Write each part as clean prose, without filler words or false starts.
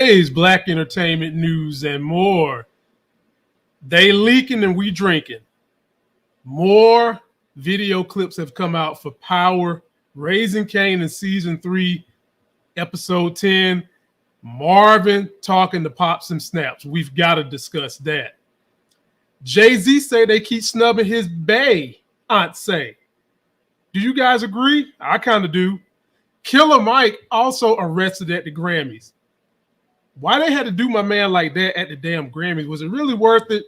Today's Black entertainment news and more. They leaking and we drinking. More video clips have come out for Power, Raising Kanan Season 3, Episode 10. Marvin talking to Pops and Snaps. We've got to discuss that. Jay-Z say they keep snubbing his bae, Aunt Say. Do you guys agree? I kind of do. Killer Mike also arrested at the Grammys. Why they had to do my man like that at the damn Grammys? Was it really worth it?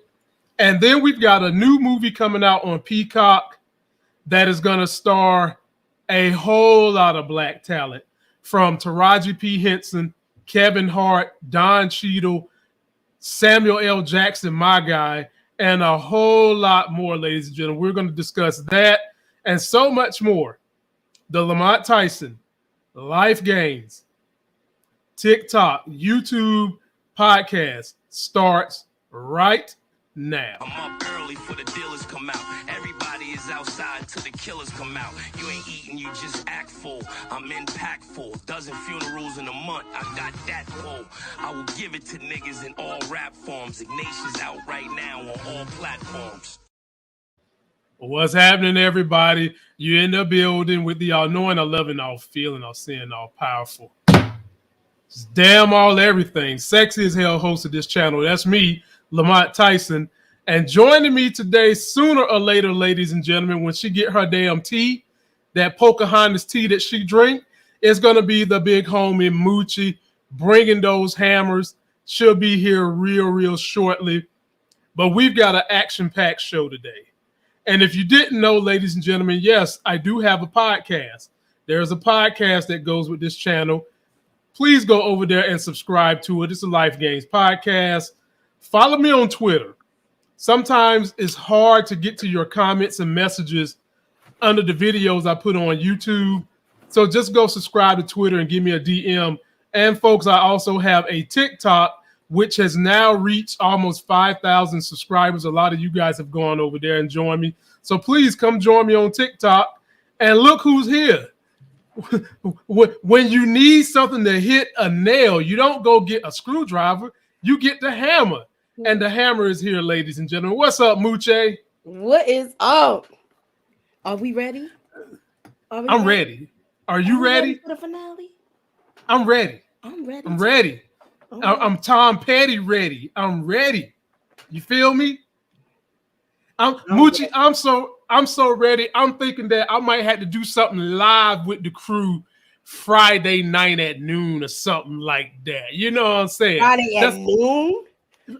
And then we've got a new movie coming out on Peacock that is going to star a whole lot of black talent, from Taraji P. Henson, Kevin Hart, Don Cheadle, Samuel L. Jackson, my guy, and a whole lot more, ladies and gentlemen. We're going to discuss that and so much more. The Lamont Tyson, LIFEGAINS, TikTok, YouTube podcast starts right now. I'm up early for the dealers come out. Everybody is outside till the killers come out. You ain't eating, you just act full. I'm impactful. Dozen funerals in a month. I got that pull. I will give it to niggas in all rap forms. Ignatius out right now on all platforms. What's happening, everybody? You in the building with the all knowing, all loving, all feeling, all seeing, all powerful. It's damn all everything. Sexy as hell host of this channel. That's me, Lamont Tyson. And joining me today, sooner or later, ladies and gentlemen, when she get her damn tea, that Pocahontas tea that she drink, it's going to be the big homie Moochie bringing those hammers. She'll be here real shortly. But we've got an action-packed show today. And if you didn't know, ladies and gentlemen, yes, I do have a podcast. There's a podcast that goes with this channel. Please go over there and subscribe to it. It's a LIFEGAINS podcast. Follow me on Twitter. Sometimes it's hard to get to your comments and messages under the videos I put on YouTube. So just go subscribe to Twitter and give me a DM. And folks, I also have a TikTok, which has now reached almost 5,000 subscribers. A lot of you guys have gone over there and joined me. So please come join me on TikTok. And look who's here. When you need something to hit a nail, you don't go get a screwdriver. You get the hammer. And the hammer is here, ladies and gentlemen. What's up, Moochie? What is up? Are we ready? I'm ready. Are you ready? For the finale? I'm ready. I'm ready. I'm ready. I'm Tom Petty ready. I'm ready. You feel me? Moochie, I'm so ready. I'm thinking that I might have to do something live with the crew Friday night at noon or something like that. You know what I'm saying? Friday at noon?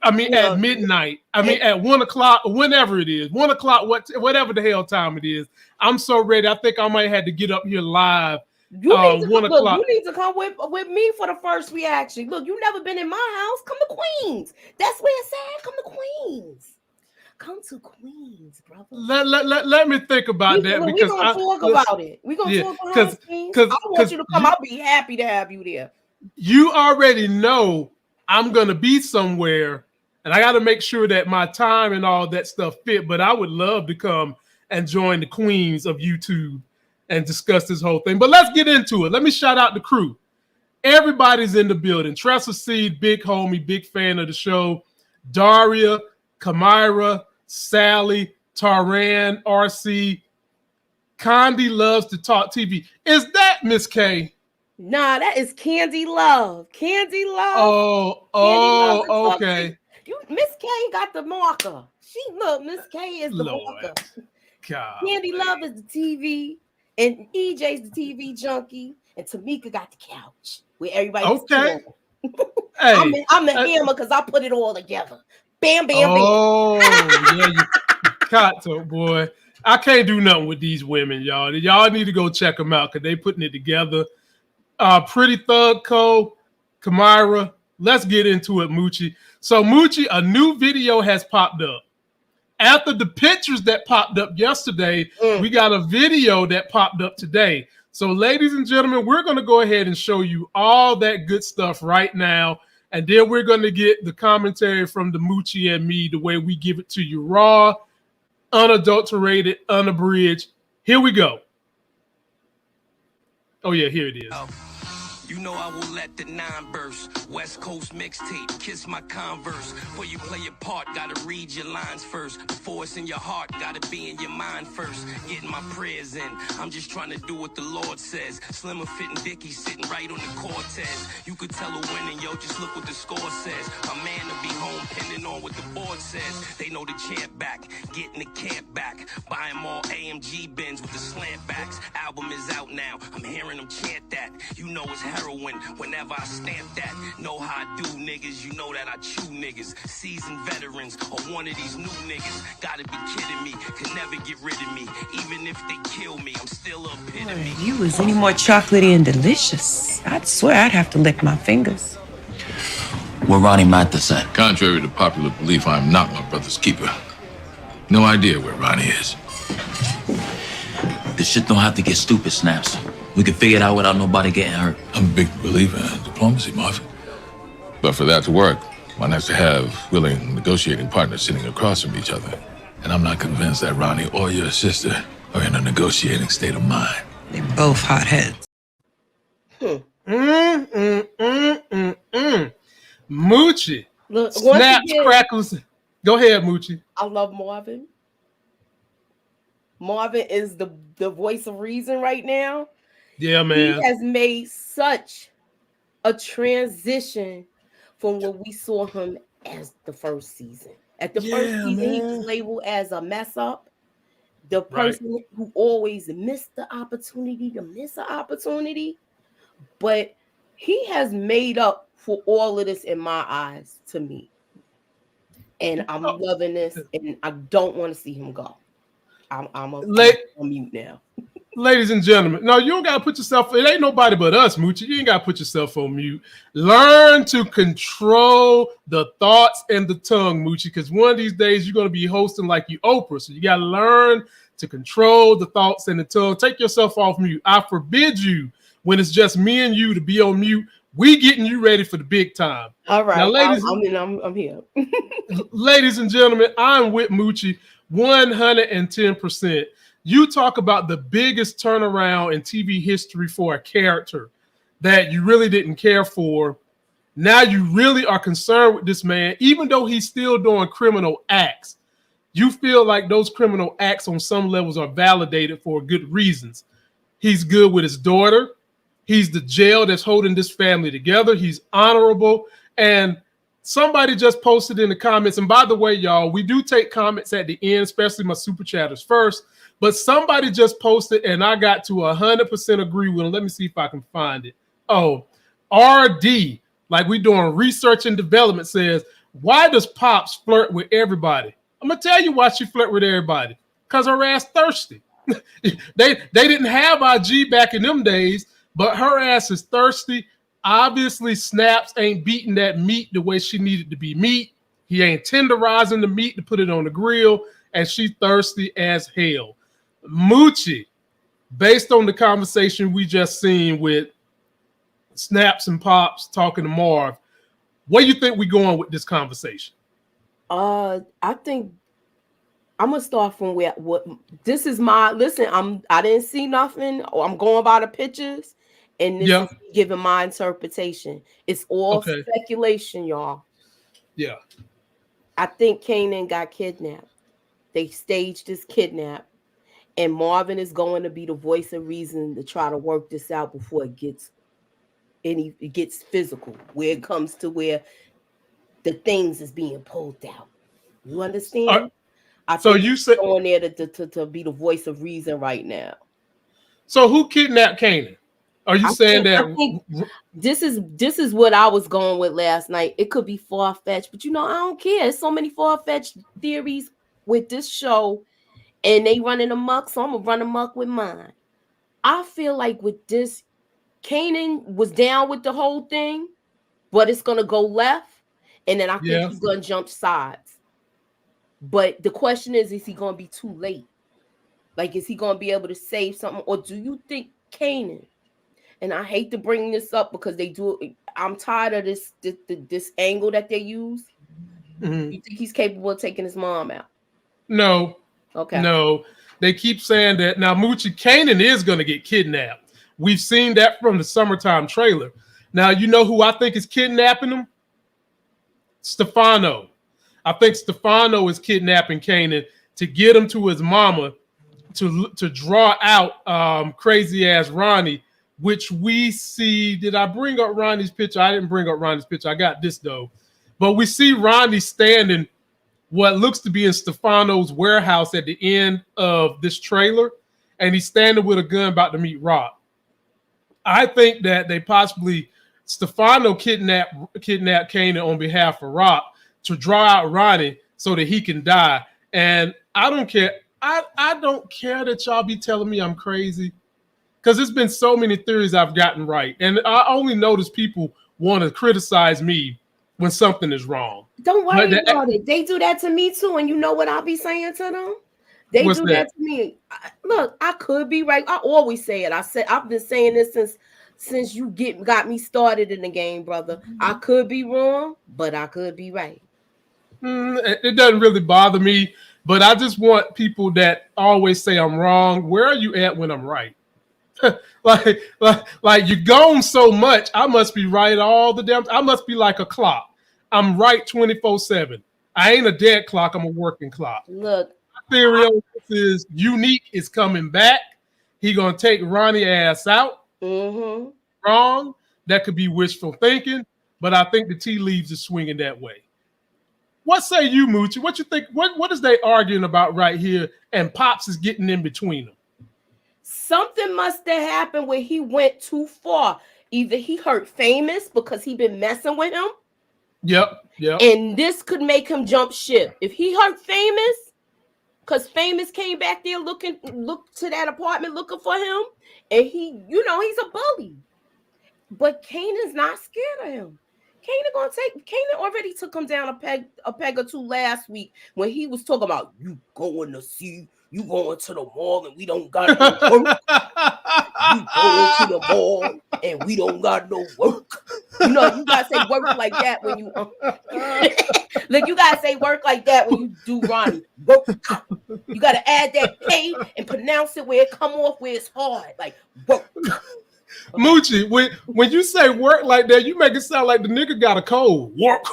I mean, at midnight. I mean, at 1 o'clock, whenever it is. 1 o'clock, whatever the hell time it is. I'm so ready. I think I might have to get up here live. You need to come with me for the first reaction. Look, you never been in my house. Come to Queens. That's where it's at. Come to Queens. Come to Queens, brother. Let me think about that, because we're gonna talk about it. We're gonna talk about it. I want you to come. I'll be happy to have you there. You already know I'm gonna be somewhere, and I got to make sure that my time and all that stuff fit. But I would love to come and join the queens of YouTube and discuss this whole thing. But let's get into it. Let me shout out the crew. Everybody's in the building. Tressa Seed, big homie, big fan of the show. Daria, Kamira, Sally, Taran, RC. Condi loves to talk TV. Is that Miss K? Nah, that is Candy Love. Candy Love. Oh, okay. Miss K got the marker. Miss K is the marker. God, Candy Love is the TV, and EJ's the TV junkie, and Tamika got the couch where everybody. Okay. Hey, I'm the hammer because I put it all together. Bam, bam, bam. Oh, yeah, you got to, boy. I can't do nothing with these women, y'all. Y'all need to go check them out because they putting it together. Pretty Thug Co, Kamira. Let's get into it, Moochie. So, Moochie, a new video has popped up. After the pictures that popped up yesterday, we got a video that popped up today. So, ladies and gentlemen, we're going to go ahead and show you all that good stuff right now. And then we're going to get the commentary from the Moochie and me, the way we give it to you raw, unadulterated, unabridged. Here we go. Oh, yeah, here it is. You know I will let the 9 burst. West Coast mixtape, kiss my Converse. Before you play your part, gotta read your lines first. Before it's in your heart, gotta be in your mind first. Getting my prayers in, I'm just trying to do what the Lord says. Slimmer fitting Dickie sitting right on the Cortez. You could tell a winning, yo, just look what the score says. A man to be home, pending on what the board says. They know the champ back, getting the camp back. Buy 'em all AMG bins with the slant backs. Album is out now, I'm hearing them chant that. You know it's heroin whenever I stamp that. Know how I do, niggas, you know that I chew niggas. Seasoned veterans or one of these new niggas. Gotta be kidding me, can never get rid of me. Even if they kill me, I'm still a epitome. If you was any more chocolatey and delicious, I'd swear I'd have to lick my fingers. What Ronnie Mata said. Contrary to popular belief, I am not my brother's keeper. No idea where Ronnie is. This shit don't have to get stupid, Snaps. We can figure it out without nobody getting hurt. I'm a big believer in diplomacy, Marvin. But for that to work, one has to have willing negotiating partners sitting across from each other. And I'm not convinced that Ronnie or your sister are in a negotiating state of mind. They're both hotheads. Moochie. Look, Snaps, again, crackles. Go ahead, Moochie. I love Marvin. Marvin is the voice of reason right now. Yeah, man. He has made such a transition from what we saw him as the first season. At the first season, he was labeled as a mess up. The person who always missed the opportunity to miss an opportunity. But he has made up for all of this in my eyes to me. And I'm loving this, and I don't want to see him go. I'm on mute now. Ladies and gentlemen, no, you don't got to put yourself, it ain't nobody but us, Moochie. You ain't got to put yourself on mute. Learn to control the thoughts and the tongue, Moochie, because one of these days you're going to be hosting like you Oprah. So you got to learn to control the thoughts and the tongue. Take yourself off mute. I forbid you, when it's just me and you, to be on mute. We getting you ready for the big time. All right. Now, ladies, I'm here. Ladies and gentlemen, I'm with Moochie 110%. You talk about the biggest turnaround in TV history for a character that you really didn't care for. Now you really are concerned with this man, even though he's still doing criminal acts. You feel like those criminal acts on some levels are validated for good reasons. He's good with his daughter. He's the gel that's holding this family together. He's honorable. And somebody just posted in the comments, and by the way, y'all, we do take comments at the end, especially my super chatters first. But somebody just posted, and I got to 100% agree with him. Let me see if I can find it. Oh, RD, like we doing research and development, says, why does Pops flirt with everybody? I'm going to tell you why she flirt with everybody. Because her ass thirsty. They didn't have IG back in them days, but her ass is thirsty. Obviously, Snaps ain't beating that meat the way she needed to be meat. He ain't tenderizing the meat to put it on the grill, and she's thirsty as hell. Moochie, based on the conversation we just seen with Snaps and Pops talking to Marv, where you think we going with this conversation? I think I'm gonna start from what this is my listen. I didn't see nothing. I'm going by the pictures, and this is giving my interpretation. It's all speculation, y'all. Yeah, I think Kanan got kidnapped. They staged this kidnap. And Marvin is going to be the voice of reason to try to work this out before it gets physical, where it comes to where the things is being pulled out. You understand? I so think you said going there to be the voice of reason right now. So who kidnapped Kanan? Are you saying that this is what I was going with last night? It could be far-fetched, but I don't care. There's so many far-fetched theories with this show. And they running amok, so I'm gonna run amok with mine. I feel like with this, Kanan was down with the whole thing, but it's gonna go left, and then I think he's gonna jump sides. But the question is he gonna be too late? Like, is he gonna be able to save something, or do you think Kanan? And I hate to bring this up because they do. I'm tired of this angle that they use. Mm-hmm. You think he's capable of taking his mom out? No. Okay. No, they keep saying that. Now, Moochie, Kanan is going to get kidnapped. We've seen that from the summertime trailer. Now, you know who I think is kidnapping him? Stefano. I think Stefano is kidnapping Kanan to get him to his mama to draw out crazy ass Ronnie, which we see. Did I bring up Ronnie's picture? I didn't bring up Ronnie's picture. I got this though. But we see Ronnie standing what looks to be in Stefano's warehouse at the end of this trailer, and he's standing with a gun about to meet Rock. I think that they possibly Stefano kidnapped Kanan on behalf of Rock to draw out Ronnie so that he can die. And I don't care. I don't care that y'all be telling me I'm crazy, because there's been so many theories I've gotten right. And I only notice people want to criticize me when something is wrong. Don't worry about it. They do that to me too. And you know what I'll be saying to them? They do that to me. Look, I could be right. I always say it. I've been saying this since you got me started in the game, brother. I could be wrong, but I could be right. It doesn't really bother me, but I just want people that always say I'm wrong. Where are you at when I'm right? like you're gone so much. I must be right all the damn. I must be like a clock. I'm right 24/7. I ain't a dead clock. I'm a working clock. Look, my theory on this is Unique is coming back. He gonna take Ronnie ass out. Mm-hmm. Wrong. That could be wishful thinking, but I think the tea leaves is swinging that way. What say you, Moochie? What you think? What is they arguing about right here? And Pops is getting in between them. Something must have happened where he went too far. Either he hurt Famous because he been messing with him. Yep. And this could make him jump ship. If he hurt Famous, because Famous came back there looked to that apartment looking for him, and he's a bully. But Kanan's not scared of him. Kanan already took him down a peg or two last week when he was talking about you going to the mall and we don't got no work. You going to the mall and we don't got no work. You gotta say work like that when you like you gotta say work like that when you do Ronnie. Work. You gotta add that K and pronounce it where it come off where it's hard. Like work. Moochie, when you say work like that, you make it sound like the nigga got a cold. Work.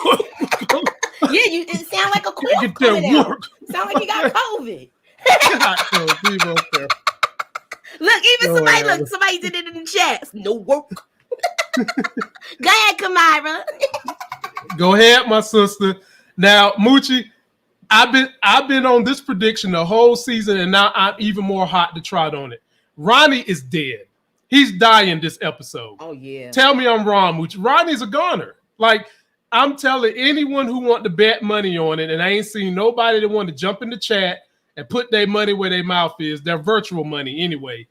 Yeah, it sound like a cough coming out. Sound like he got COVID. Look, somebody did it in the chat. No work. Go ahead, Kamira. Go ahead, my sister. Now, Moochie, I've been on this prediction the whole season, and now I'm even more hot to trot on it. Ronnie is dead. He's dying this episode. Oh, yeah. Tell me I'm wrong, Moochie. Ronnie's a goner. Like, I'm telling anyone who want to bet money on it, and I ain't seen nobody that want to jump in the chat and put their money where their mouth is, their virtual money anyway.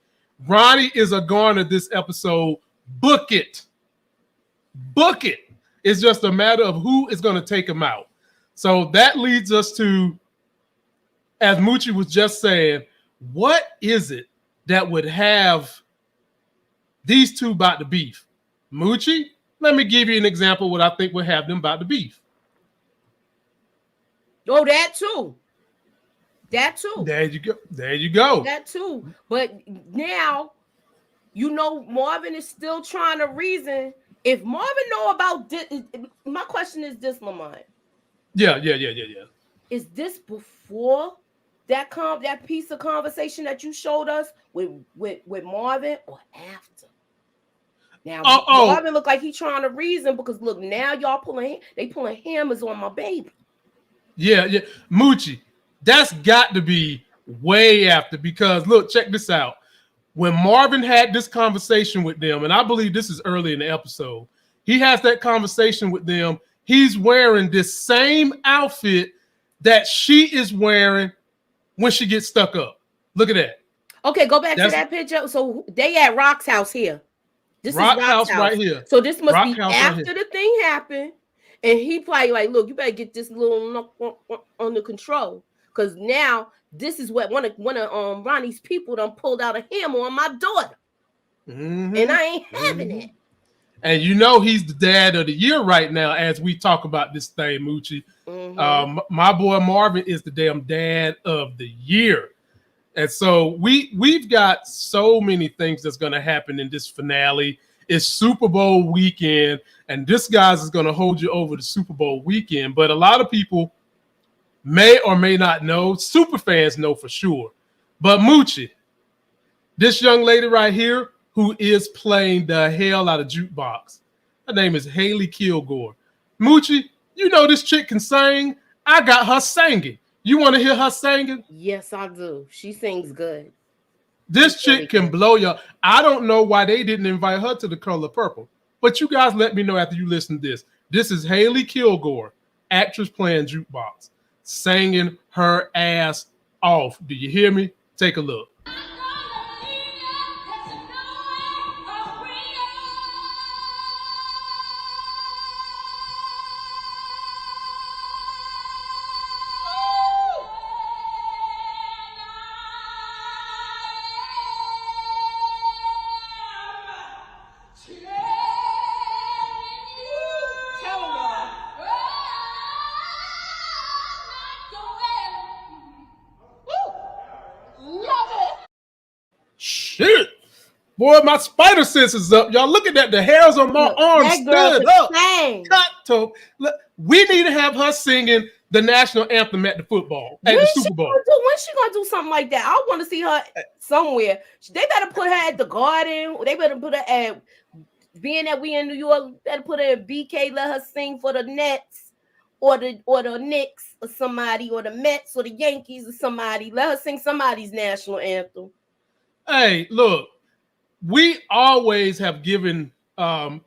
Ronnie is a goner this episode. Book it. Book it. It's just a matter of who is going to take him out. So that leads us to, as Moochie was just saying, what is it that would have these two about the beef? Moochie, let me give you an example of what I think would have them about the beef. Oh, that too. That too. There you go. There you go. That too. But now, Marvin is still trying to reason. If Marvin know about this, my question is this, Lamont. Yeah. Is this before that piece of conversation that you showed us with Marvin, or after? Now Marvin look like he's trying to reason because look, now y'all pulling hammers on my baby. Yeah. Moochie, that's got to be way after, because look, check this out. When Marvin had this conversation with them, and I believe this is early in the episode, he has that conversation with them. He's wearing this same outfit that she is wearing when she gets stuck up. Look at that. Okay, go back to that picture. So they at Rock's house here. This Rock's is Rock's house right here. So this must be House after right the thing happened, and he probably like, look, you better get this little under control, because now this is what one of Ronnie's people done pulled out a hammer on my daughter, and I ain't having it. And he's the dad of the year right now as we talk about this thing, Moochie. My boy Marvin is the damn dad of the year. And so we've got so many things that's going to happen in this finale. It's Super Bowl weekend, and this guy's is going to hold you over the Super Bowl weekend. But a lot of people may or may not know. Super fans know for sure. But Moochie, this young lady right here who is playing the hell out of Jukebox, her name is Haley Kilgore. Moochie, you know this chick can sing. I got her singing. You want to hear her singing? Yes, I do. She sings good. This chick can blow you. I don't know why they didn't invite her to The Color Purple. But you guys let me know after you listen to this. This is Haley Kilgore, actress playing Jukebox, singing her ass off. Do you hear me? Take a look. Shit. Boy, my spider sense is up. Y'all look at that. The hairs on my arms stood up. Cut to. Look, we need to have her singing the national anthem at the football, at the Super Bowl. When's she gonna do something like that? I want to see her somewhere. They better put her at the Garden. They better put her at, being that we in New York, better put her at BK, let her sing for the Nets or the Knicks or somebody, or the Mets or the Yankees or somebody. Let her sing somebody's national anthem. Hey, look, we always have given Power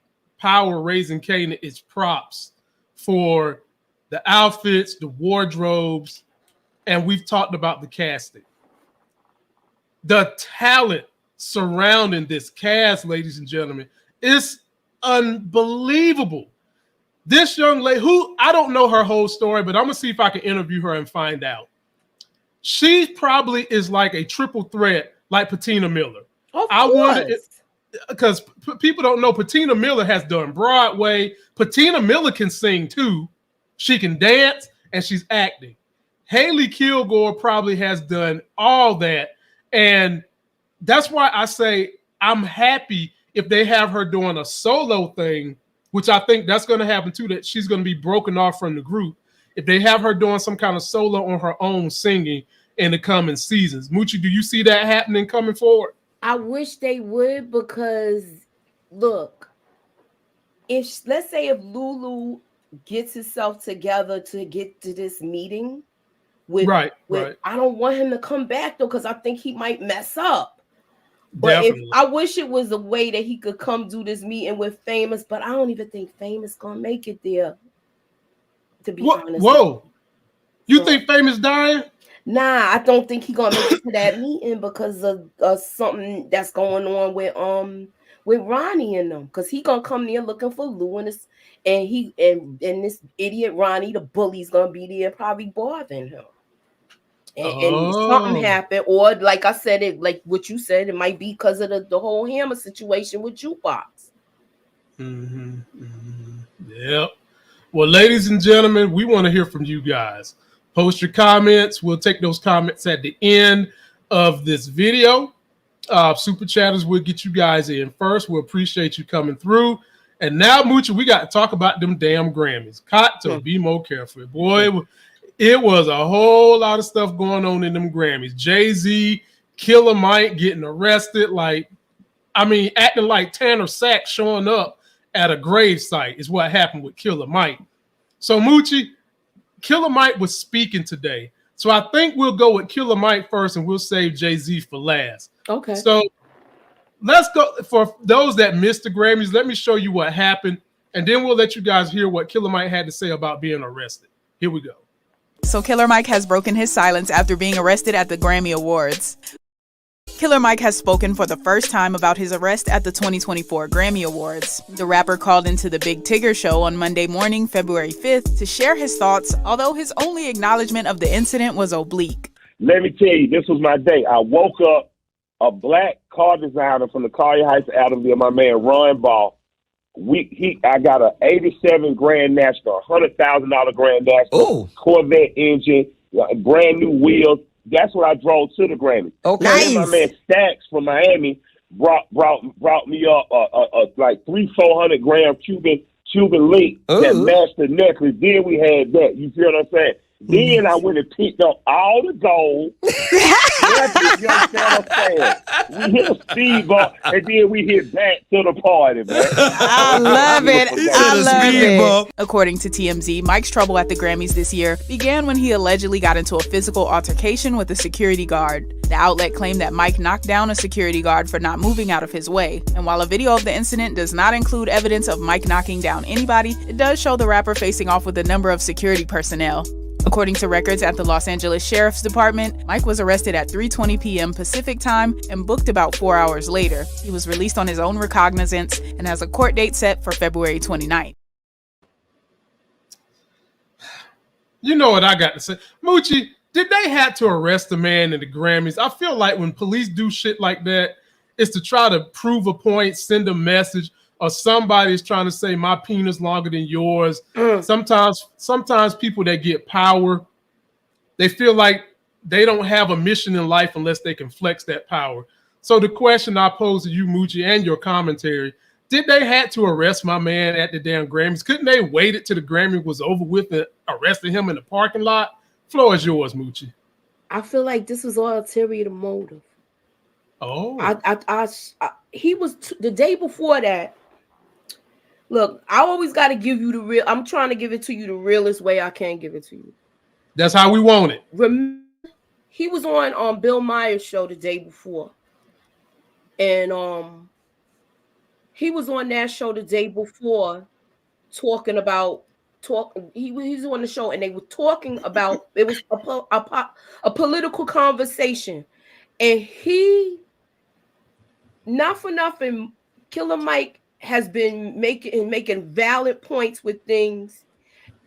Raising Kanan its props for the outfits, the wardrobes, and we've talked about the casting. The talent surrounding this cast, ladies and gentlemen, is unbelievable. This young lady, who I don't know her whole story, but I'm going to see if I can interview her and find out. She probably is like a triple threat, like Patina Miller. I wonder, because people don't know, Patina Miller has done Broadway. Patina Miller can sing too. She can dance and she's acting. Haley Kilgore probably has done all that. And that's why I say I'm happy if they have her doing a solo thing, which I think that's going to happen too, that she's going to be broken off from the group. If they have her doing some kind of solo on her own singing in the coming seasons. Moochie, do you see that happening coming forward? I wish they would, because look, let's say if Lulu gets himself together to get to this meeting with right. I don't want him to come back though, because I think he might mess up. But I wish it was a way that he could come do this meeting with Famous, but I don't even think Famous gonna make it there. To be honest. Whoa. You think Famous dying? Nah, I don't think he's gonna make it to that meeting because of something that's going on with Ronnie and them. Because he gonna come there looking for Lou and this idiot Ronnie, the bully's gonna be there probably bothering him. And something happened, or like I said, it like what you said, it might be because of the whole Hammer situation with Jukebox. Yep. Well, ladies and gentlemen, we want to hear from you guys. Post your comments. We'll take those comments at the end of this video. Super chatters will get you guys in first. We appreciate you coming through. And now, Moochie, we got to talk about them damn Grammys. Got to be more careful. Boy, it was a whole lot of stuff going on in them Grammys. Jay-Z, Killer Mike getting arrested. Acting like Tanner Sachs showing up at a gravesite is what happened with Killer Mike. So, Moochie, Killer Mike was speaking today. So I think we'll go with Killer Mike first and we'll save Jay-Z for last. Okay. So let's go. For those that missed the Grammys, let me show you what happened. And then we'll let you guys hear what Killer Mike had to say about being arrested. Here we go. So Killer Mike has broken his silence after being arrested at the Grammy Awards. Killer Mike has spoken for the first time about his arrest at the 2024 Grammy Awards. The rapper called into the Big Tigger Show on Monday morning, February 5th, to share his thoughts, although his only acknowledgement of the incident was oblique. Let me tell you, this was my day. I woke up, a black car designer from the Collier Heights, Adamsville, my man Ron Ball. I got an 87 Grand National, $100,000 Grand National, Corvette engine, brand new wheels. That's what I drove to the Grammy. Okay. And then my man Stacks from Miami brought me up like 300-400 gram Cuban link that matched the necklace. Then we had that. You feel what I'm saying? Then I went and picked up all the gold. You understand what I'm saying? We hit a speed bump, and then we hit back to the party, man. I love it. I love speed it. bump. According to TMZ, Mike's trouble at the Grammys this year began when he allegedly got into a physical altercation with a security guard. The outlet claimed that Mike knocked down a security guard for not moving out of his way. And while a video of the incident does not include evidence of Mike knocking down anybody, it does show the rapper facing off with a number of security personnel. According to records at the Los Angeles Sheriff's Department, Mike was arrested at 3:20 p.m. Pacific time and booked about 4 hours later. He was released on his own recognizance and has a court date set for February 29th. You know what I got to say. Moochie, did they have to arrest the man in the Grammys? I feel like when police do shit like that, it's to try to prove a point, send a message, or somebody's trying to say my penis longer than yours. Sometimes people that get power, they feel like they don't have a mission in life unless they can flex that power. So the question I pose to you, Moochie, and your commentary, did they have to arrest my man at the damn Grammys? Couldn't they waited till the Grammy was over with and arrested him in the parking lot? Floor is yours, Moochie. I feel like this was all ulterior motive. Oh. He was the day before that. Look, I always got to give you the real. I'm trying to give it to you the realest way I can give it to you. That's how we want it. Remember, he was on Bill Maher's show the day before, and he was on that show the day before, talking about He was on the show, and they were talking about it was a political conversation, and he, not for nothing, Killer Mike has been making valid points with things,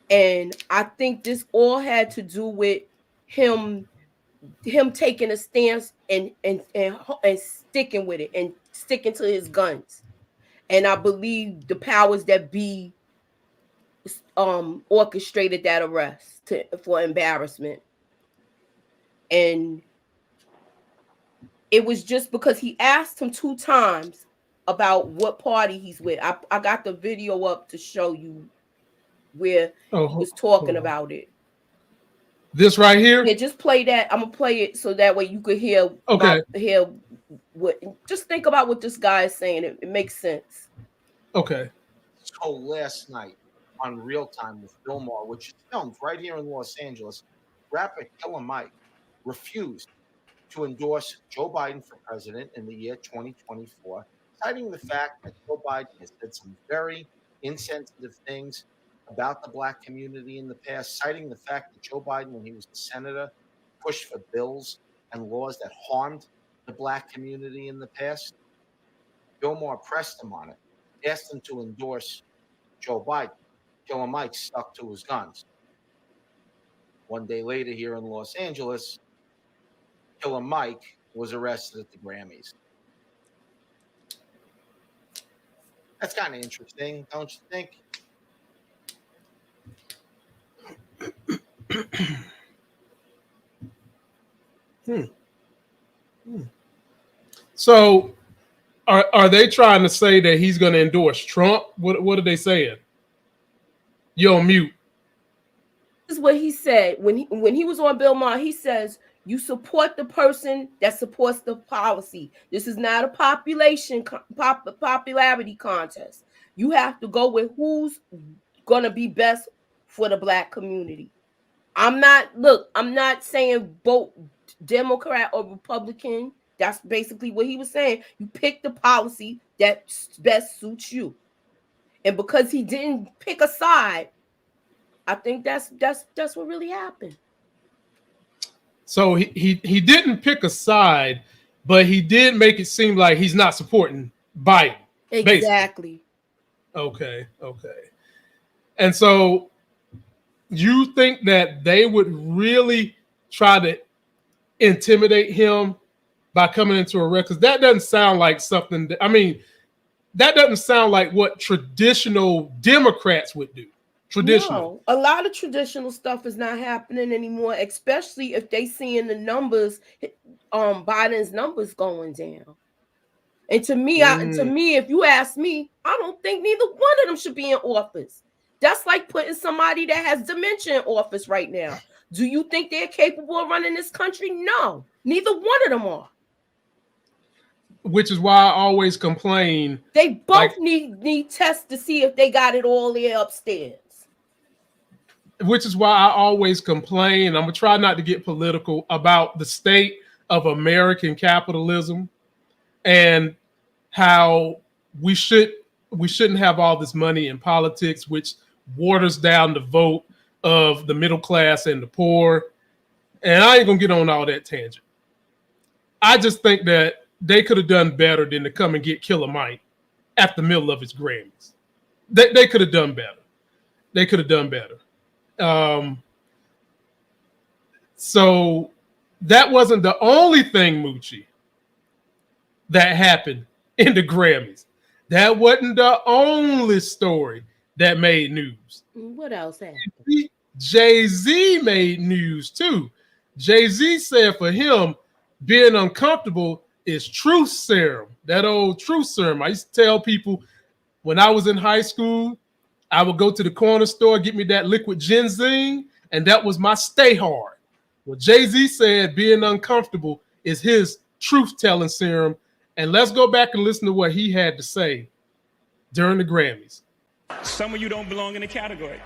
and I think this all had to do with him taking a stance and sticking with it and sticking to his guns. And I believe the powers that be orchestrated that arrest for embarrassment. And it was just because he asked him 2 times about what party he's with. I got the video up to show you where he was talking about it. This right here? Yeah, just play that. I'm gonna play it so that way you could hear. Okay. Hear what? Just think about what this guy is saying. It makes sense. Okay. So last night on Real Time with Bill Maher, which is filmed right here in Los Angeles, rapper Killer Mike refused to endorse Joe Biden for president in the year 2024, citing the fact that Joe Biden has said some very insensitive things about the black community in the past, citing the fact that Joe Biden, when he was a senator, pushed for bills and laws that harmed the black community in the past. Bill Maher pressed him on it, asked him to endorse Joe Biden. Killer Mike stuck to his guns. One day later here in Los Angeles, Killer Mike was arrested at the Grammys. That's kind of interesting, don't you think? So are they trying to say that he's going to endorse Trump? What are they saying? You're on mute. This is what he said when he was on Bill Maher. He says, you support the person that supports the policy. This is not a popularity contest. You have to go with who's going to be best for the black community. I'm not saying vote Democrat or Republican. That's basically what he was saying. You pick the policy that best suits you. And because he didn't pick a side, I think that's what really happened. So he didn't pick a side, but he did make it seem like he's not supporting Biden. Exactly. Basically. Okay. And so you think that they would really try to intimidate him by coming into a record? Because that doesn't sound like something that doesn't sound like what traditional Democrats would do. Traditional. No, a lot of traditional stuff is not happening anymore, especially if they seeing the numbers, Biden's numbers going down. And to me, if you ask me, I don't think neither one of them should be in office. That's like putting somebody that has dementia in office right now. Do you think they're capable of running this country? No, neither one of them are. Which is why I always complain. They both need tests to see if they got it all there upstairs. Which is why I always complain. I'm gonna try not to get political about the state of American capitalism and how we shouldn't have all this money in politics, which waters down the vote of the middle class and the poor. And I ain't gonna get on all that tangent. I just think that they could have done better than to come and get Killer Mike at the middle of his Grammys. They could have done better. They could have done better. So that wasn't the only thing, Moochie, that happened in the Grammys. That wasn't the only story that made news. What else happened? Jay-Z made news too. Jay-Z said for him, being uncomfortable is truth serum. That old truth serum. I used to tell people when I was in high school, I would go to the corner store, get me that liquid ginseng, and that was my stay hard. Well, Jay-Z said being uncomfortable is his truth-telling serum. And let's go back and listen to what he had to say during the Grammys. Some of you don't belong in the category.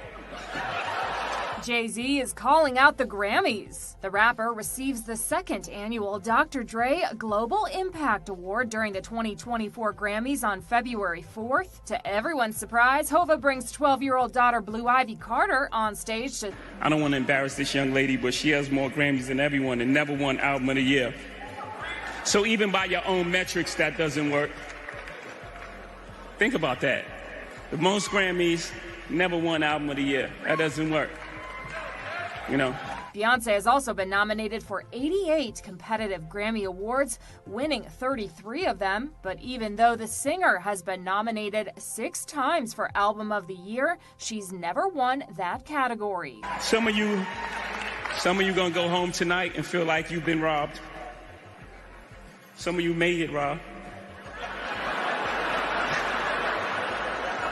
Jay-Z is calling out the Grammys. The rapper receives the second annual Dr. Dre Global Impact Award during the 2024 Grammys on February 4th. To everyone's surprise, Hova brings 12-year-old daughter Blue Ivy Carter on stage to... I don't want to embarrass this young lady, but she has more Grammys than everyone and never won Album of the Year. So even by your own metrics, that doesn't work. Think about that. The most Grammys, never won Album of the Year. That doesn't work. You know. Beyonce has also been nominated for 88 competitive Grammy Awards, winning 33 of them. But even though the singer has been nominated 6 times for Album of the Year, she's never won that category. Some of you gonna go home tonight and feel like you've been robbed. Some of you made it, Rob.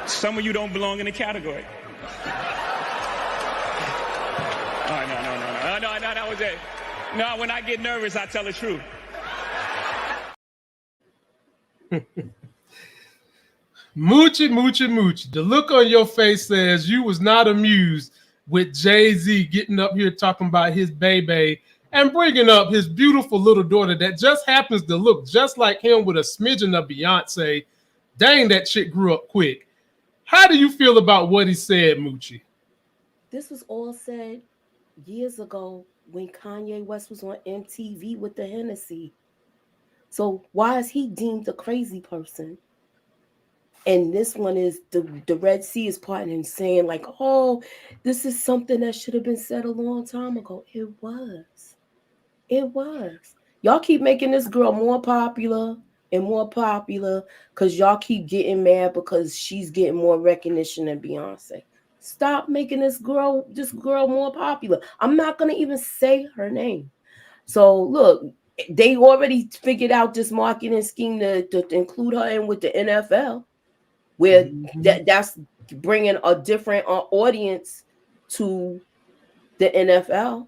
Some of you don't belong in the category. Oh, no, that was it. No, when I get nervous, I tell the truth. Moochie. The look on your face says you was not amused with Jay-Z getting up here talking about his baby and bringing up his beautiful little daughter that just happens to look just like him with a smidgen of Beyonce. Dang, that chick grew up quick. How do you feel about what he said, Moochie? This was all said years ago when Kanye West was on MTV with the Hennessy. So why is he deemed a crazy person? And this one is the Red Sea is parting and saying like, oh, this is something that should have been said a long time ago. It was. Y'all keep making this girl more popular and more popular because y'all keep getting mad because she's getting more recognition than Beyonce. Stop making this girl more popular. I'm not going to even say her name. So look, they already figured out this marketing scheme to include her in with the NFL, where that's bringing a different audience to the NFL.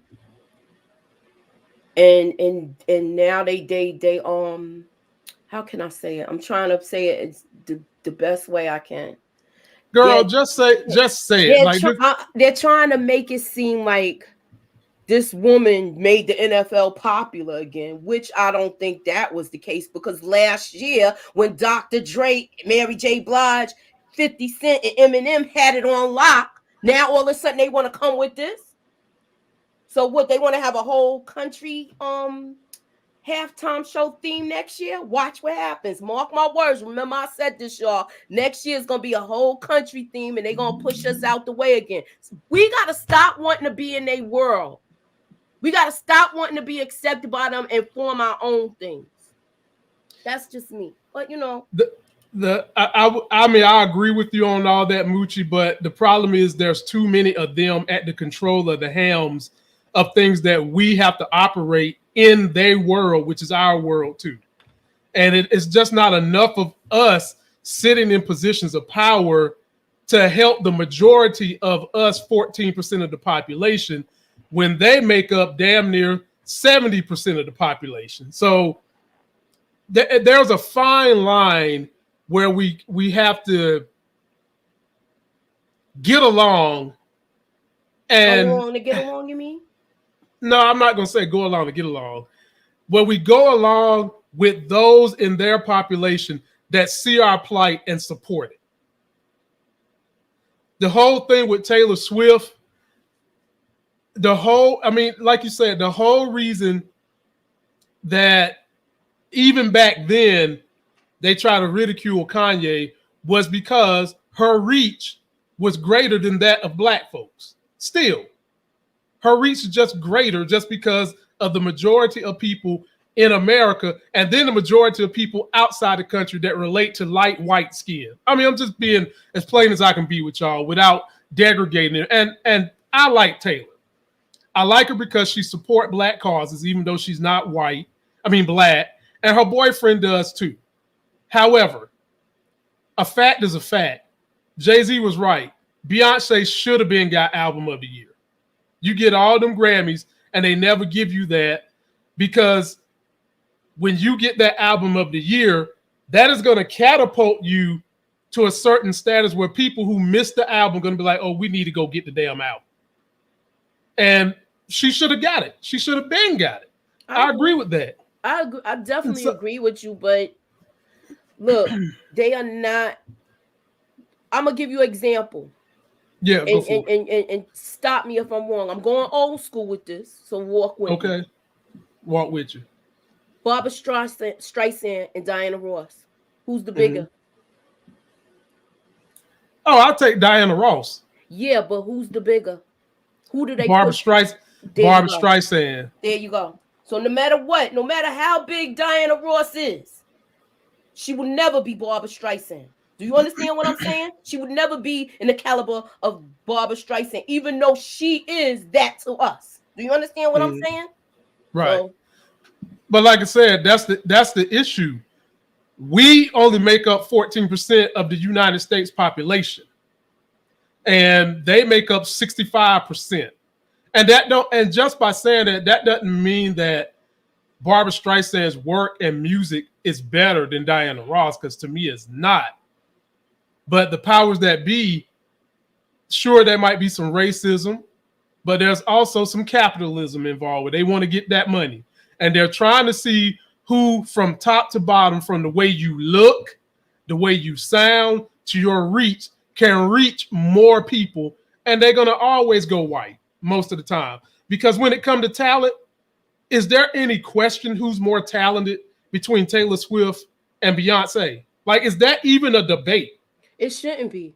And now they how can I say it? I'm trying to say it the best way I can. Girl, just say it. They're trying to make it seem like this woman made the NFL popular again, which I don't think that was the case, because last year when Dr. Dre, Mary J. Blige, 50 Cent, and Eminem had it on lock, now all of a sudden they want to come with this? So what, they want to have a whole country halftime show theme next year? Watch what happens. Mark my words. Remember I said this, y'all. Next year is going to be a whole country theme and they're going to push us out the way again. We got to stop wanting to be in their world. We got to stop wanting to be accepted by them and form our own things. That's just me. But, you know. I mean, I agree with you on all that, Moochie, but the problem is there's too many of them at the control of the helms of things that we have to operate in their world, which is our world too. And it's just not enough of us sitting in positions of power to help the majority of us 14% of the population when they make up damn near 70% of the population. So there's a fine line where we have to get along and go along to get along, you mean? No, I'm not going to say go along to get along. Where we go along with those in their population that see our plight and support it. The whole thing with Taylor Swift, like you said, the whole reason that even back then they try to ridicule Kanye was because her reach was greater than that of black folks. Still, her reach is just greater just because of the majority of people in America and then the majority of people outside the country that relate to light white skin. I mean, I'm just being as plain as I can be with y'all without degrading it. And I like Taylor. I like her because she supports black causes, even though she's not black, and her boyfriend does too. However, a fact is a fact. Jay-Z was right. Beyonce should have been got album of the year. You get all them Grammys and they never give you that because when you get that album of the year, that is going to catapult you to a certain status where people who missed the album are going to be like, oh, we need to go get the damn album. And she should have got it. She should have been got it. I agree with that. I definitely agree with you, but look, they are not. I'm gonna give you an example. Yeah, and stop me if I'm wrong. I'm going old school with this, so walk with me. Okay, walk with you. Barbra Streisand and Diana Ross. Who's the bigger? Oh, I'll take Diana Ross. Yeah, but who's the bigger? Who do they? Barbra Streisand. There you go. So no matter what, no matter how big Diana Ross is, she will never be Barbra Streisand. Do you understand what I'm saying? She would never be in the caliber of Barbra Streisand, even though she is that to us. Do you understand what I'm saying? Right. So, but like I said, that's the issue. We only make up 14% of the United States population, and they make up 65%. And just by saying that doesn't mean that Barbra Streisand's work and music is better than Diana Ross, because to me it's not. But the powers that be, sure, there might be some racism, but there's also some capitalism involved where they want to get that money. And they're trying to see who from top to bottom, from the way you look, the way you sound, to your reach, can reach more people. And they're going to always go white most of the time. Because when it comes to talent, is there any question who's more talented between Taylor Swift and Beyonce? Like, is that even a debate? it shouldn't be.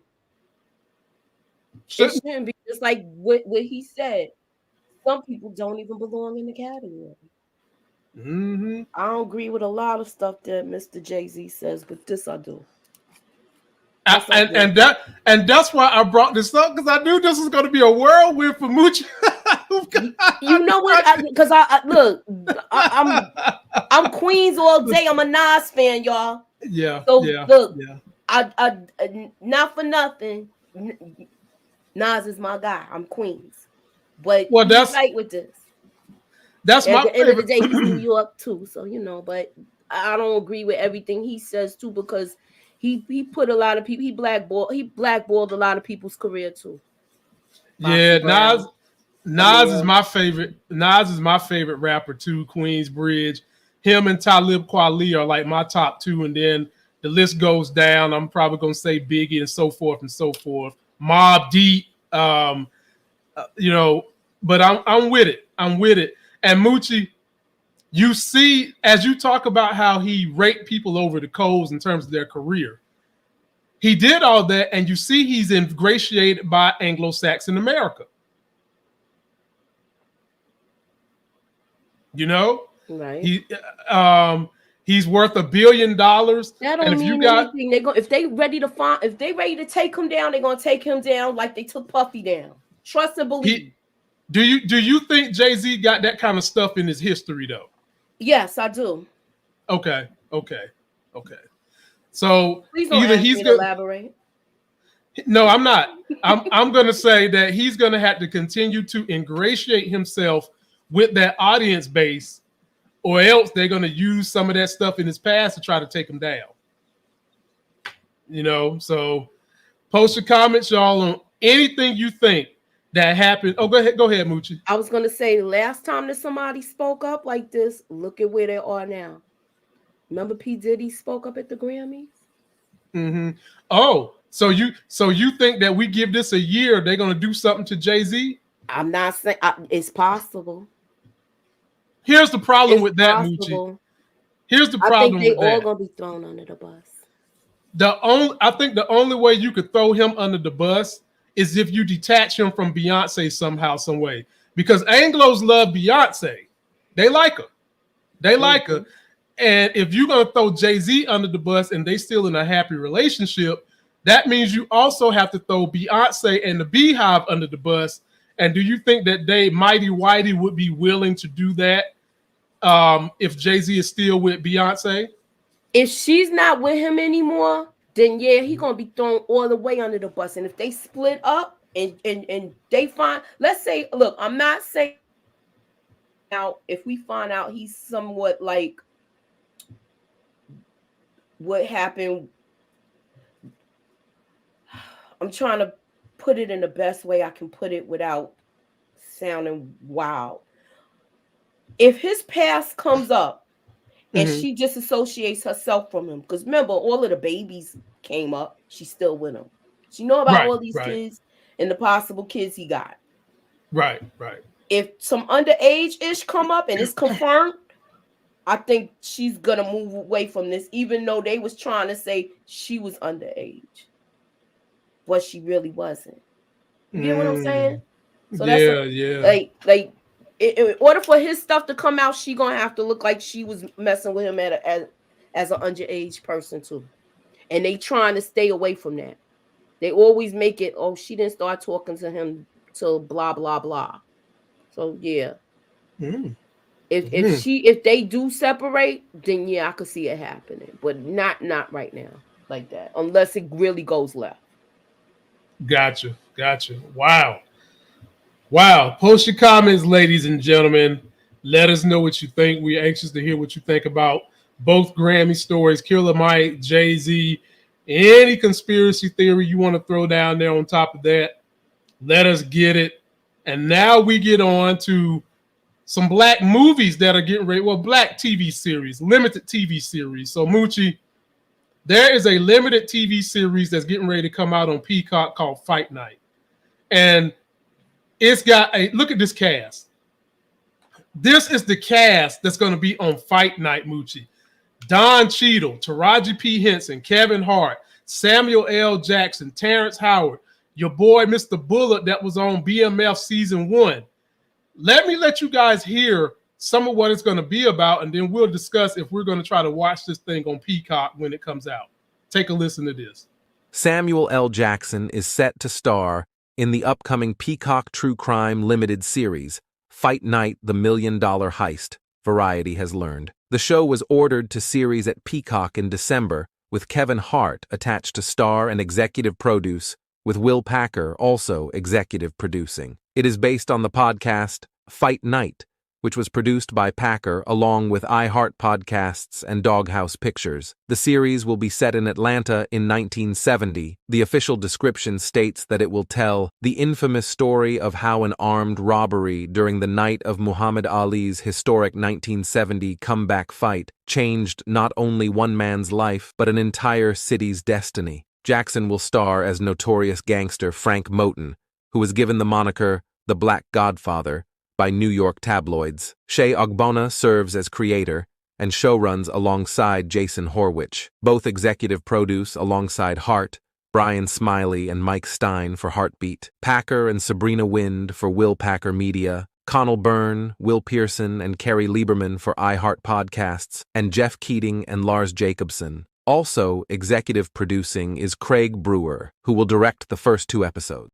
It shouldn't be. Just like what he said. Some people don't even belong in the category. I don't agree with a lot of stuff that Mr. Jay-Z says, but this I do. And that's why I brought this up, because I knew this was going to be a whirlwind for Moochie. You know what? Because look, I'm Queens all day. I'm a Nas fan, y'all. Yeah. So yeah, look, yeah. I not for nothing. Nas is my guy. I'm Queens, but that's right with this. That's at my the end of the favorite. day, he's New York too, so you know. But I don't agree with everything he says too, because he put a lot of people. He blackballed a lot of people's career too. Yeah, Nas is my favorite. Nas is my favorite rapper too. Queensbridge, him and Talib Kweli are like my top two, and then the list goes down. I'm probably gonna say Biggie and so forth and so forth. Mobb Deep, but I'm with it. I'm with it. And Moochie, you see, as you talk about how he raked people over the coals in terms of their career, he did all that, and you see he's ingratiated by Anglo-Saxon America. You know, right? He's worth $1 billion. That don't and if mean you got, anything. If they ready to take him down, they're gonna take him down like they took Puffy down. Trust and believe. Do you think Jay-Z got that kind of stuff in his history though? Yes, I do. Okay. So please don't either ask he's me to gonna elaborate. No, I'm not. I'm going to say that he's going to have to continue to ingratiate himself with that audience base, or else they're going to use some of that stuff in his past to try to take him down. So post your comments, y'all, on anything you think that happened. Oh, go ahead, Moochie. I was going to say, last time that somebody spoke up like this, look at where they are now. Remember P. Diddy spoke up at the Grammys? Mm-hmm. Oh, so you think that we give this a year, they're going to do something to Jay-Z? I'm not saying it's possible. Here's the problem with that, Moochie. Here's the problem. I think they all going to be thrown under the bus. I think the only way you could throw him under the bus is if you detach him from Beyonce somehow, some way. Because Anglos love Beyonce. They like her. And if you're going to throw Jay-Z under the bus and they still in a happy relationship, that means you also have to throw Beyonce and the Beehive under the bus. And do you think that Mighty Whitey would be willing to do that if Jay-Z is still with Beyonce? If she's not with him anymore, then yeah, he's going to be thrown all the way under the bus. And if they split up and they find, let's say, look, I'm not saying now if we find out he's somewhat like what happened, I'm trying to put it in the best way I can put it without sounding wild. If his past comes up and she disassociates herself from him, because remember, all of the babies came up, she's still with him. She know about all these kids and the possible kids he got. Right. If some underage-ish come up and it's confirmed, I think she's gonna move away from this, even though they was trying to say she was underage, but she really wasn't. You get what I'm saying? So that's like in order for his stuff to come out, she gonna have to look like she was messing with him as an underage person too, and they trying to stay away from that. They always make it, oh, she didn't start talking to him till blah blah blah. So yeah. If they do separate, then yeah, I could see it happening, but not right now like that, unless it really goes left. Gotcha. Wow. Post your comments, ladies and gentlemen. Let us know what you think. We're anxious to hear what you think about both Grammy stories, Killer Mike, Jay-Z, any conspiracy theory you want to throw down there on top of that. Let us get it. And now we get on to some black movies that are getting ready. Well, black TV series, limited TV series. So, Moochie, there is a limited TV series that's getting ready to come out on Peacock called Fight Night. And it's got look at this cast. This is the cast that's going to be on Fight Night, Moochie. Don Cheadle, Taraji P. Henson, Kevin Hart, Samuel L. Jackson, Terrence Howard, your boy, Mr. Bullock, that was on BMF season 1. Let you guys hear some of what it's going to be about, and then we'll discuss if we're going to try to watch this thing on Peacock when it comes out. Take a listen to this. Samuel L. Jackson is set to star in the upcoming Peacock True Crime Limited series, Fight Night: The $1 Million Heist, Variety has learned. The show was ordered to series at Peacock in December, with Kevin Hart attached to star and executive produce, with Will Packer also executive producing. It is based on the podcast Fight Night, which was produced by Packer along with iHeart Podcasts and Doghouse Pictures. The series will be set in Atlanta in 1970. The official description states that it will tell the infamous story of how an armed robbery during the night of Muhammad Ali's historic 1970 comeback fight changed not only one man's life, but an entire city's destiny. Jackson will star as notorious gangster Frank Moten, who was given the moniker the Black Godfather by New York tabloids. Shea Ogbonna serves as creator and showruns alongside Jason Horwich. Both executive produce alongside Hart, Brian Smiley and Mike Stein for Heartbeat, Packer and Sabrina Wind for Will Packer Media, Connell Byrne, Will Pearson, and Carrie Lieberman for iHeart Podcasts, and Jeff Keating and Lars Jacobson. Also, executive producing is Craig Brewer, who will direct the first 2 episodes.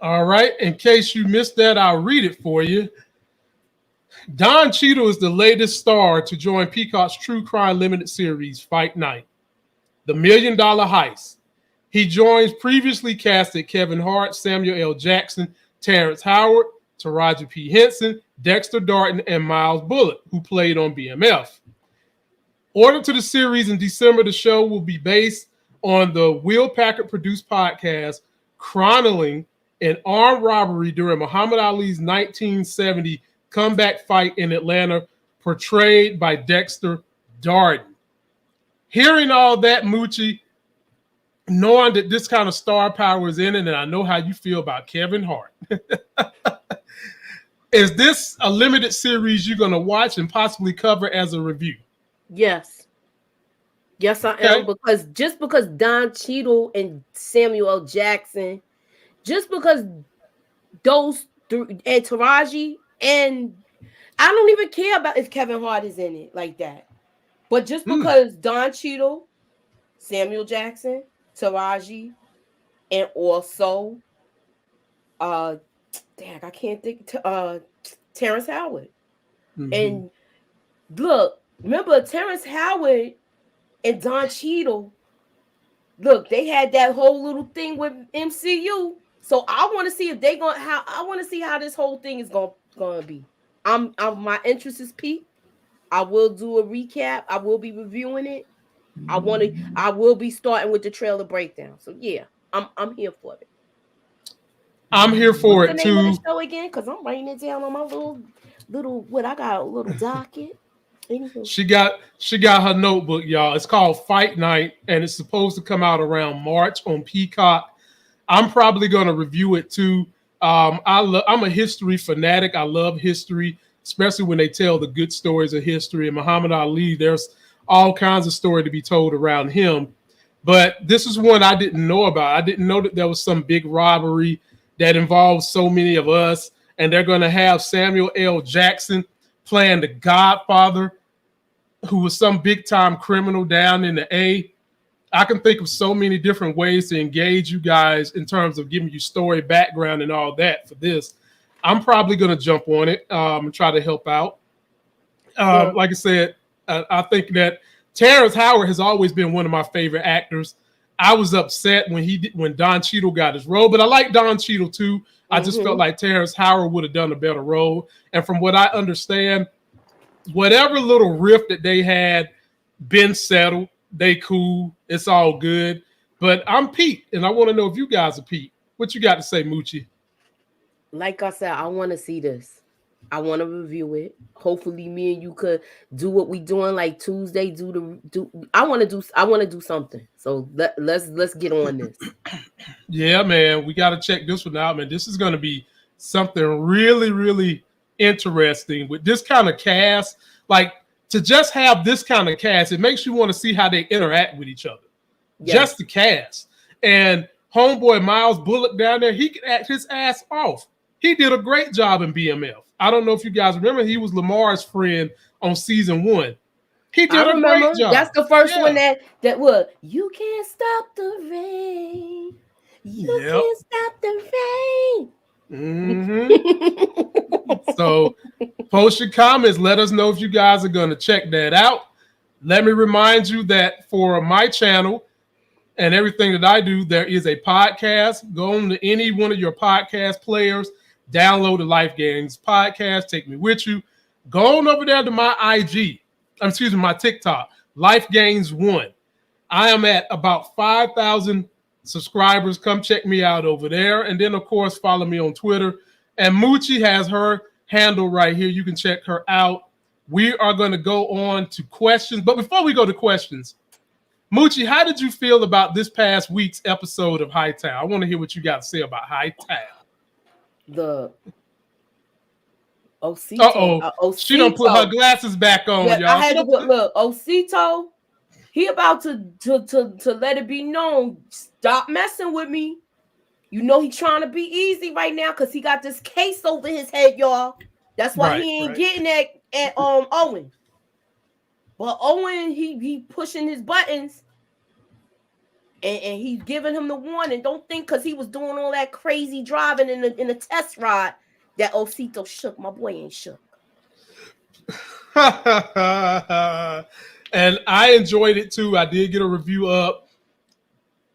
All right. In case you missed that, I'll read it for you. Don Cheadle is the latest star to join Peacock's true crime limited series, Fight Night, The $1 Million Heist. He joins previously casted Kevin Hart, Samuel L. Jackson, Terrence Howard, Taraji P. Henson, Dexter Darden, and Miles Bullock, who played on BMF. Ordered to the series in December, the show will be based on the Will Packard-produced podcast chronicling an armed robbery during Muhammad Ali's 1970 comeback fight in Atlanta, portrayed by Dexter Darden. Hearing all that, Moochie, knowing that this kind of star power is in it, and I know how you feel about Kevin Hart. Is this a limited series you're going to watch and possibly cover as a review? Yes. Yes, I am. Because just because Don Cheadle and Samuel L. Jackson, just because those three, and Taraji, and I don't even care about if Kevin Hart is in it like that. But just because Don Cheadle, Samuel Jackson, Taraji, and also I can't think Terrence Howard. And look, remember Terrence Howard and Don Cheadle, look, they had that whole little thing with MCU. So I want to see if they going I want to see how this whole thing is going to be. My interest is peaked. I will do a recap. I will be reviewing it. I will be starting with the trailer breakdown. So yeah, I'm here for it. I'm here for What's it the name too. of the show again? Because I'm writing it down on my little what I got a little docket. Anywho. She got her notebook, y'all. It's called Fight Night, and it's supposed to come out around March on Peacock. I'm probably going to review it too. I'm a history fanatic. I love history, especially when they tell the good stories of history. And Muhammad Ali, there's all kinds of story to be told around him. But this is one I didn't know about. I didn't know that there was some big robbery that involves so many of us. And they're going to have Samuel L. Jackson playing the Godfather, who was some big-time criminal down in the A. I can think of so many different ways to engage you guys in terms of giving you story background and all that for this. I'm probably going to jump on it and try to help out. Like I said, I think that Terrence Howard has always been one of my favorite actors. I was upset when Don Cheadle got his role, but I like Don Cheadle too. I just felt like Terrence Howard would have done a better role. And from what I understand, whatever little rift that they had been settled. They cool. It's all good. But I'm Pete, and I want to know if you guys are Pete. What you got to say, Moochie? Like I said, I want to see this. I want to review it. Hopefully, me and you could do what we doing like Tuesday. I want to do something. So let's get on this. Yeah, man, we got to check this one out, man. This is going to be something really, really interesting with this kind of cast. Like, to just have this kind of cast, it makes you want to see how they interact with each other. Yes. Just the cast. And homeboy Miles Bullock down there, he can act his ass off. He did a great job in BMF. I don't know if you guys remember, he was Lamar's friend on season 1. He did a great job. That's the first one that was, you can't stop the rain. You can't stop the rain. So post your comments. Let us know if you guys are going to check that out. Let me remind you that for my channel and everything that I do, there is a podcast. Go on to any one of your podcast players, download the Life Gains podcast, take me with you. Go on over there to my my TikTok, Life Gains 1. I am at about 5,000 subscribers. Come check me out over there. And then, of course, follow me on Twitter. And Moochie has her handle right here. You can check her out. We are going to go on to questions. But before we go to questions, Moochie, how did you feel about this past week's episode of Hightown? I want to hear what you got to say about Hightown. The Osito. She don't put her glasses back on, y'all. I had to look. Osito, he about to let it be known. Stop messing with me. You know he's trying to be easy right now because he got this case over his head, y'all. That's why he ain't getting at Owen. But Owen, he pushing his buttons. And he's giving him the warning. Don't think because he was doing all that crazy driving in the test ride that Osito shook. My boy ain't shook. And I enjoyed it too. I did get a review up.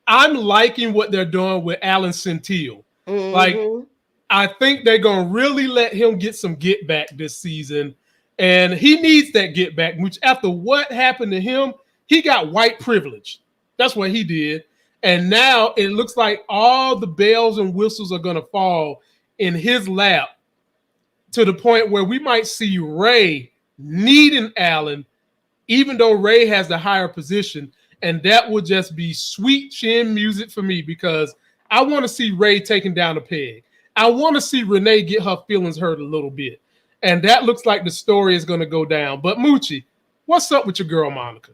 I'm liking what they're doing with Alan Centil. Mm-hmm. Like, I think they're going to really let him get some get back this season. And he needs that get back, which after what happened to him, he got white privilege. That's what he did. And now it looks like all the bells and whistles are going to fall in his lap to the point where we might see Ray needing Allen, even though Ray has the higher position. And that would just be sweet chin music for me because I want to see Ray taking down a peg. I want to see Renee get her feelings hurt a little bit. And that looks like the story is going to go down. But Moochie, what's up with your girl, Monica?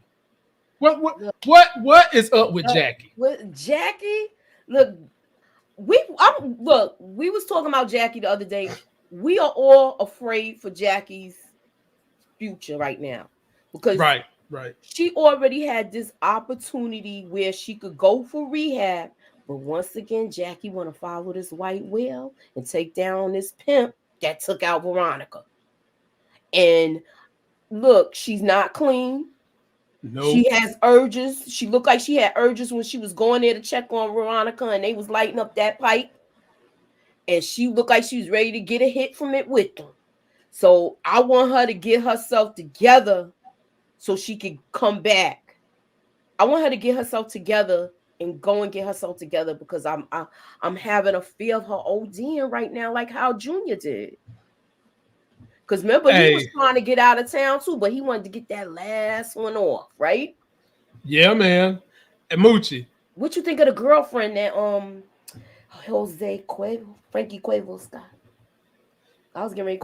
What is up with Jackie? With Jackie, look, we was talking about Jackie the other day. We are all afraid for Jackie's future right now because right. She already had this opportunity where she could go for rehab, but once again, Jackie want to follow this white whale and take down this pimp that took out Veronica. And look, she's not clean. No, she has urges. She looked like she had urges when she was going there to check on Veronica, and they was lighting up that pipe. And she looked like she was ready to get a hit from it with them. So I want her to get herself together so she can come back. I want her to get herself together and go and get herself together because I'm having a fear of her ODing right now, like how Junior did. Because remember, he was trying to get out of town too, but he wanted to get that last one off, right? Yeah, man. And Moochie, what you think of the girlfriend that Jose Cuervo, Frankie Cuervo's got? I was getting ready to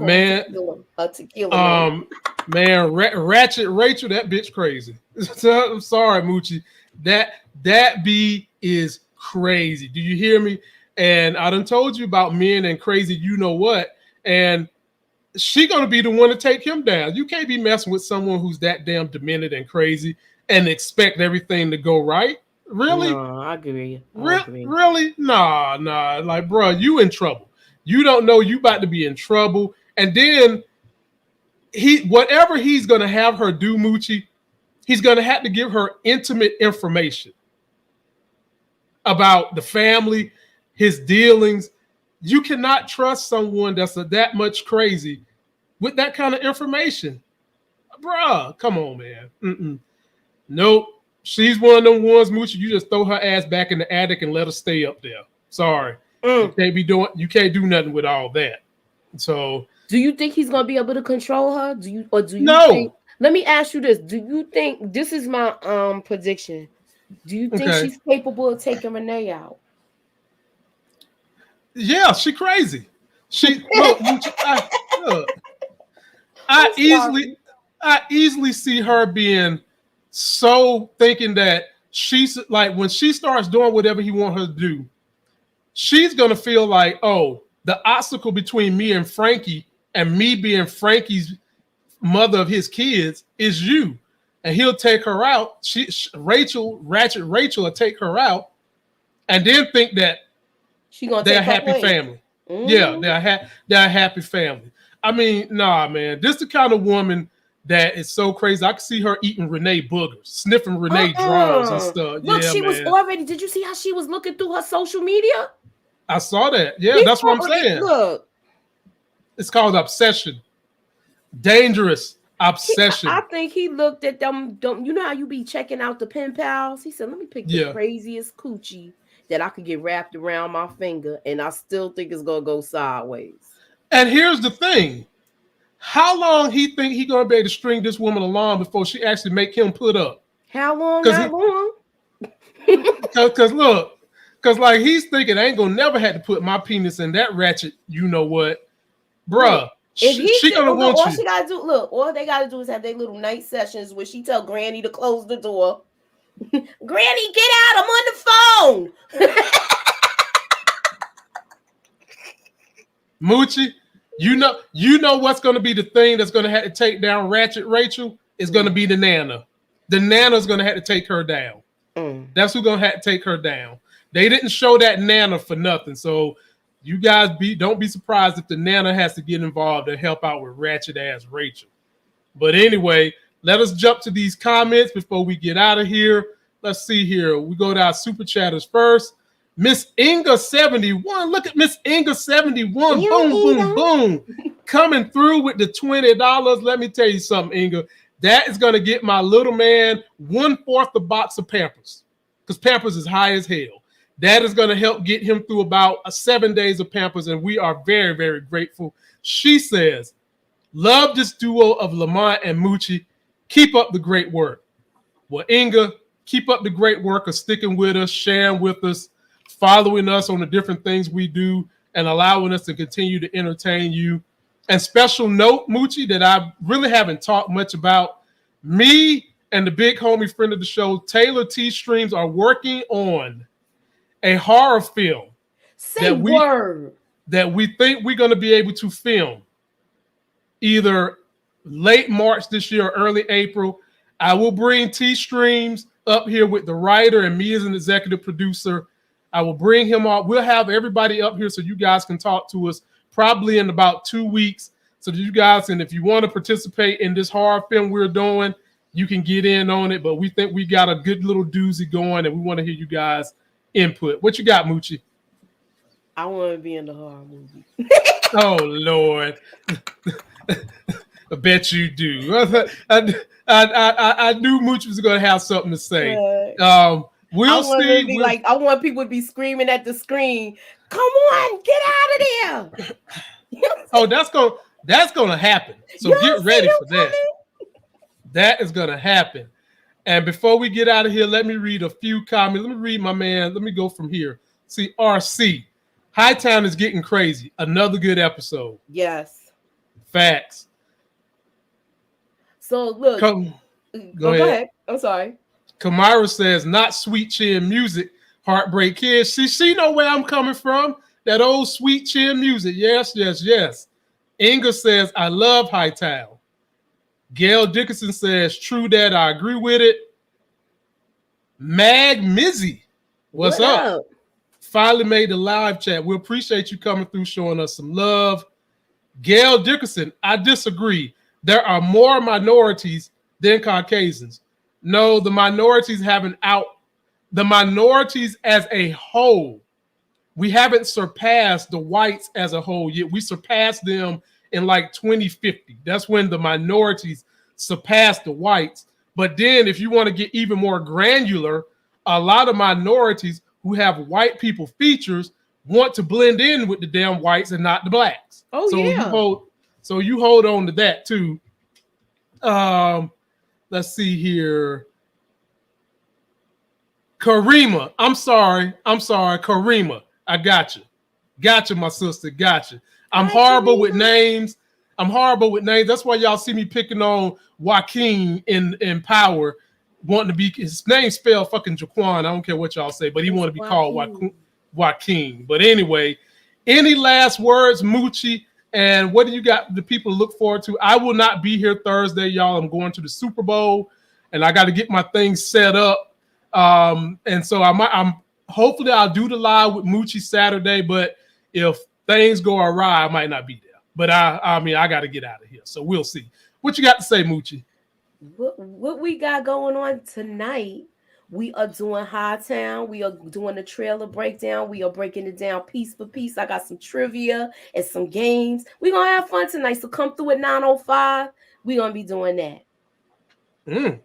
call her tequila. Man, Ratchet Rachel, that bitch crazy. I'm sorry, Moochie. That B is crazy. Do you hear me? And I done told you about men and crazy, you know what? And she gonna be the one to take him down. You can't be messing with someone who's that damn demented and crazy and expect everything to go right. Really? No, I agree. Really? Nah. Like, bro, you in trouble. You don't know you about to be in trouble. And then whatever he's gonna have her do, Moochie, he's gonna have to give her intimate information about the family, his dealings. You cannot trust someone that's that much crazy with that kind of information. Bruh, come on, man. Nope. She's one of them ones, Moochie, you just throw her ass back in the attic and let her stay up there. Sorry. You can't do nothing with all that. So do you think he's gonna be able to control her? Do you No. think, let me ask you this. Do you think this is my prediction? Do you think she's capable of taking Renee out? Yeah, she crazy. She look, I easily see her being so thinking that she's like when she starts doing whatever he wants her to do, she's gonna feel like, oh, the obstacle between me and Frankie and me being Frankie's mother of his kids is you. And he'll take her out. Ratchet Rachel will take her out and then think that they're a happy family. Yeah, they're a happy family. I mean, nah, man. This is the kind of woman that is so crazy. I can see her eating Renee boogers, sniffing Renee drawers and stuff. Look, she was already. Did you see how she was looking through her social media? I saw that. Yeah, that's what I'm saying. Look, it's called obsession. Dangerous obsession. I think he looked at them. You know how you be checking out the pen pals? He said, "Let me pick the craziest coochie that I could get wrapped around my finger, and I still think it's gonna go sideways." And here's the thing: how long he think he gonna be able to string this woman along before she actually make him put up? How long? How long? Because like he's thinking, I ain't gonna never have to put my penis in that ratchet. You know what, bruh? She gonna want you. All she gotta do, all they gotta do is have their little night sessions where she tell Granny to close the door. Granny, get out! I'm on the phone. Moochie, you know what's going to be the thing that's going to have to take down Ratchet Rachel is going to be the Nana. The Nana's going to have to take her down. That's who's going to have to take her down. They didn't show that Nana for nothing. So you guys don't be surprised if the Nana has to get involved and help out with Ratchet ass Rachel. But anyway, let us jump to these comments before we get out of here. Let's see here. We go to our super chatters first. Miss Inga 71. Look at Miss Inga 71. Boom, boom, boom. Coming through with the $20. Let me tell you something, Inga. That is going to get my little man 1/4 a box of Pampers, because Pampers is high as hell. That is going to help get him through about 7 days of Pampers, and we are very, very grateful. She says, love this duo of Lamont and Moochie. Keep up the great work. Well, Inga, keep up the great work of sticking with us, sharing with us, following us on the different things we do, and allowing us to continue to entertain you. And special note, Moochie, that I really haven't talked much about. Me and the big homie friend of the show, Taylor T. Streams, are working on a horror film that we think we're going to be able to film either late March this year or early April. I will bring T Streams up here with the writer and me as an executive producer. I will bring him up. We'll have everybody up here so you guys can talk to us probably in about 2 weeks. So that you guys, and if you want to participate in this horror film we're doing, you can get in on it. But we think we got a good little doozy going, and we want to hear you guys' input. What you got, Moochie? I want to be in the horror movie. Oh, Lord. I bet you do. I knew Moochie was going to have something to say. We'll see. I want people to be screaming at the screen. Come on, get out of there. Oh, that's gonna happen. So get ready for that. That is gonna happen. And before we get out of here, let me read a few comments. Let me read my man. Let me go from here. See, RC. Hightown is getting crazy. Another good episode. Yes. Facts. So look. Go ahead. I'm sorry. Kamara says, not sweet chin music, Heartbreak Kids. She know where I'm coming from. That old sweet chin music. Yes, yes, yes. Inga says, I love Hightown. Gail Dickinson says, true that, I agree with it. Mag Mizzy, what's up? Finally made the live chat. We appreciate you coming through, showing us some love. Gail Dickinson, I disagree. There are more minorities than Caucasians. No, the minorities the minorities as a whole, we haven't surpassed the whites as a whole yet. We surpassed them in like 2050. That's when the minorities surpassed the whites. But then if you want to get even more granular, a lot of minorities who have white people features want to blend in with the damn whites and not the blacks. Oh, yeah. You hold on to that too. Let's see here. Karima. I'm sorry. Karima. I got you. Got you, my sister. Got you. I'm horrible with names. That's why y'all see me picking on Joaquin in Power, wanting to be, his name spelled fucking Jaquan. I don't care what y'all say, but he want to be called Joaquin. But anyway, any last words, Moochie? And what do you got the people to look forward to? I will not be here Thursday, y'all. I'm going to the Super Bowl, and I got to get my things set up. And so I'm hopefully I'll do the live with Moochie Saturday. But if things go awry, I might not be there. But I mean, I got to get out of here. So we'll see. What you got to say, Moochie? What we got going on tonight? We are doing Hightown. We are doing the trailer breakdown. We are breaking it down piece for piece. I got some trivia and some games. We're going to have fun tonight. So come through at 9:05. We're going to be doing that.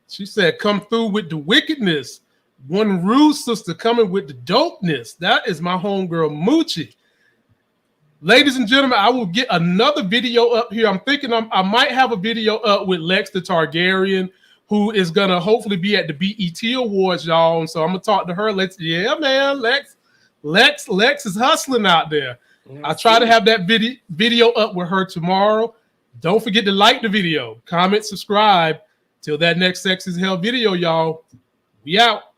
She said, come through with the wickedness. One rude sister coming with the dopeness. That is my homegirl, Moochie. Ladies and gentlemen, I will get another video up here. I'm thinking I might have a video up with Lex the Targaryen, who is going to hopefully be at the BET Awards, y'all. And so I'm going to talk to her. Lex is hustling out there. I'll try to have that video up with her tomorrow. Don't forget to like the video, comment, subscribe. Till that next Sex is Hell video, y'all. We out.